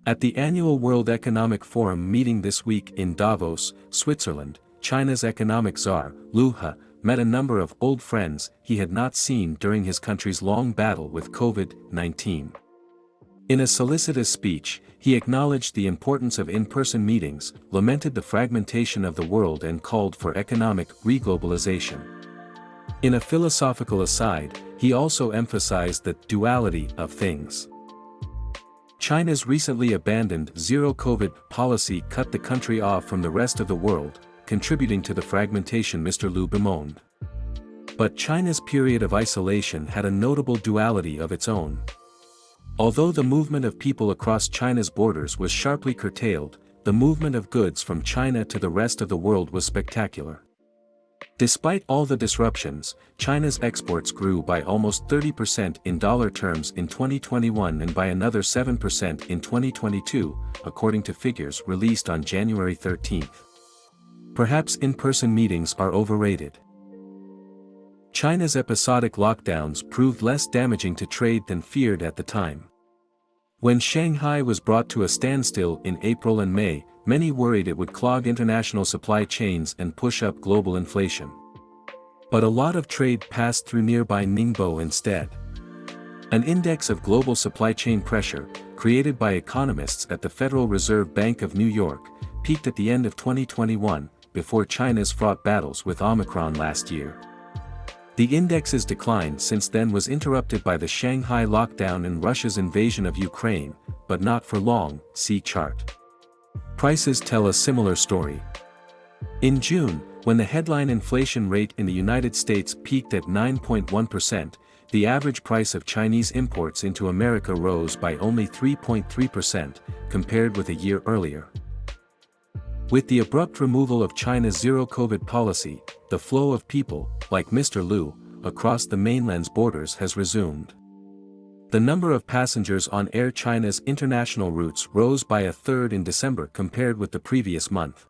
At the annual World Economic Forum meeting this week in Davos, Switzerland, China's economic czar, Liu He, met a number of old friends he had not seen during his country's long battle with COVID-19. In a solicitous speech, he acknowledged the importance of in-person meetings, lamented the fragmentation of the world and called for economic re-globalisation. In a philosophical aside, he also emphasized the duality of things. China's recently abandoned zero-COVID policy cut the country off from the rest of the world, contributing to the fragmentation Mr. Liu bemoaned. But China's period of isolation had a notable duality of its own. Although the movement of people across China's borders was sharply curtailed, the movement of goods from China to the rest of the world was spectacular. Despite all the disruptions, China's exports grew by almost 30% in dollar terms in 2021 and by another 7% in 2022, according to figures released on January 13. Perhaps in-person meetings are overrated. China's episodic lockdowns proved less damaging to trade than feared at the time. When Shanghai was brought to a standstill in April and May, many worried it would clog international supply chains and push up global inflation. But a lot of trade passed through nearby Ningbo instead. An index of global supply chain pressure, created by economists at the Federal Reserve Bank of New York, peaked at the end of 2021, before China's fraught battles with Omicron last year. The index's decline since then was interrupted by the Shanghai lockdown and Russia's invasion of Ukraine, but not for long, see chart. Prices tell a similar story. In June, when the headline inflation rate in the United States peaked at 9.1%, the average price of Chinese imports into America rose by only 3.3%, compared with a year earlier. With the abrupt removal of China's zero-COVID policy, the flow of people, like Mr. Liu, across the mainland's borders has resumed. The number of passengers on Air China's international routes rose by a third in December compared with the previous month.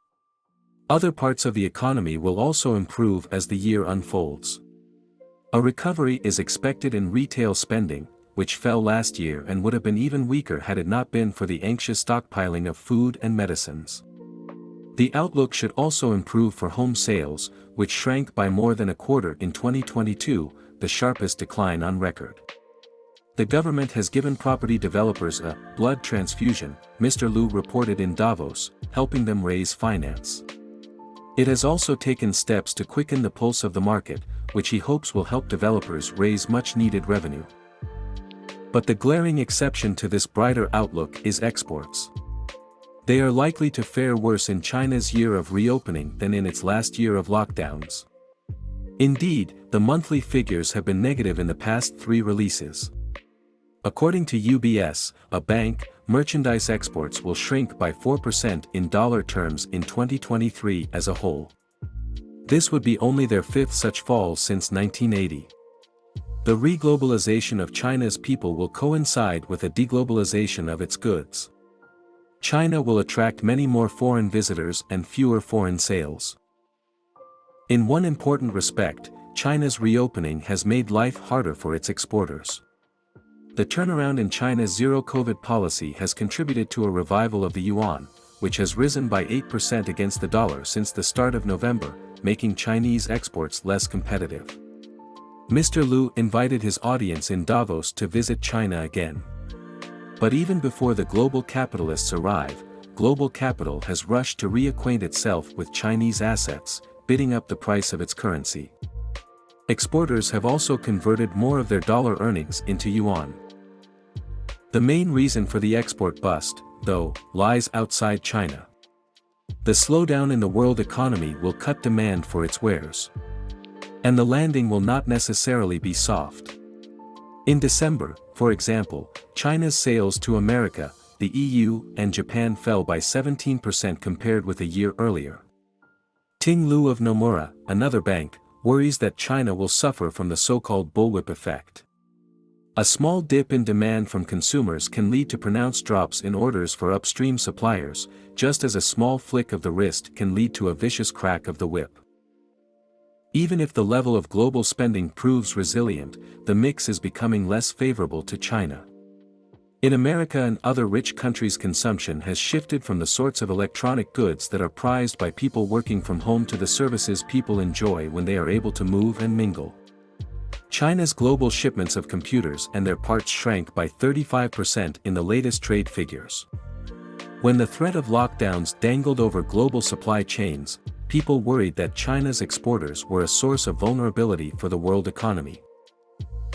Other parts of the economy will also improve as the year unfolds. A recovery is expected in retail spending, which fell last year and would have been even weaker had it not been for the anxious stockpiling of food and medicines. The outlook should also improve for home sales, which shrank by more than a quarter in 2022, the sharpest decline on record. The government has given property developers a blood transfusion, Mr. Liu reported in Davos, helping them raise finance. It has also taken steps to quicken the pulse of the market, which he hopes will help developers raise much-needed revenue. But the glaring exception to this brighter outlook is exports. They are likely to fare worse in China's year of reopening than in its last year of lockdowns. Indeed, the monthly figures have been negative in the past 3 releases. According to UBS, a bank, merchandise exports will shrink by 4% in dollar terms in 2023 as a whole. This would be only their 5th such fall since 1980. The re-globalization of China's people will coincide with a deglobalization of its goods. China will attract many more foreign visitors and fewer foreign sales. In one important respect, China's reopening has made life harder for its exporters. The turnaround in China's zero-COVID policy has contributed to a revival of the yuan, which has risen by 8% against the dollar since the start of November, making Chinese exports less competitive. Mr. Liu invited his audience in Davos to visit China again. But even before the global capitalists arrive, global capital has rushed to reacquaint itself with Chinese assets, bidding up the price of its currency. Exporters have also converted more of their dollar earnings into yuan. The main reason for the export bust, though, lies outside China. The slowdown in the world economy will cut demand for its wares. And the landing will not necessarily be soft. In December, for example, China's sales to America, the EU, and Japan fell by 17% compared with a year earlier. Ting Lu of Nomura, another bank, worries that China will suffer from the so-called bullwhip effect. A small dip in demand from consumers can lead to pronounced drops in orders for upstream suppliers, just as a small flick of the wrist can lead to a vicious crack of the whip. Even if the level of global spending proves resilient, the mix is becoming less favorable to China. In America and other rich countries, consumption has shifted from the sorts of electronic goods that are prized by people working from home to the services people enjoy when they are able to move and mingle. China's global shipments of computers and their parts shrank by 35% in the latest trade figures. When the threat of lockdowns dangled over global supply chains, people worried that China's exporters were a source of vulnerability for the world economy.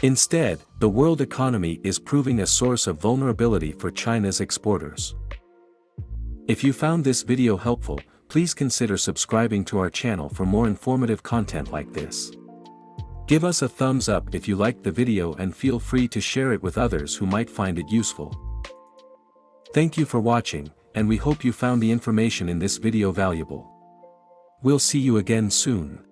Instead, the world economy is proving a source of vulnerability for China's exporters. If you found this video helpful, please consider subscribing to our channel for more informative content like this. Give us a thumbs up if you liked the video and feel free to share it with others who might find it useful. Thank you for watching, and we hope you found the information in this video valuable. We'll see you again soon.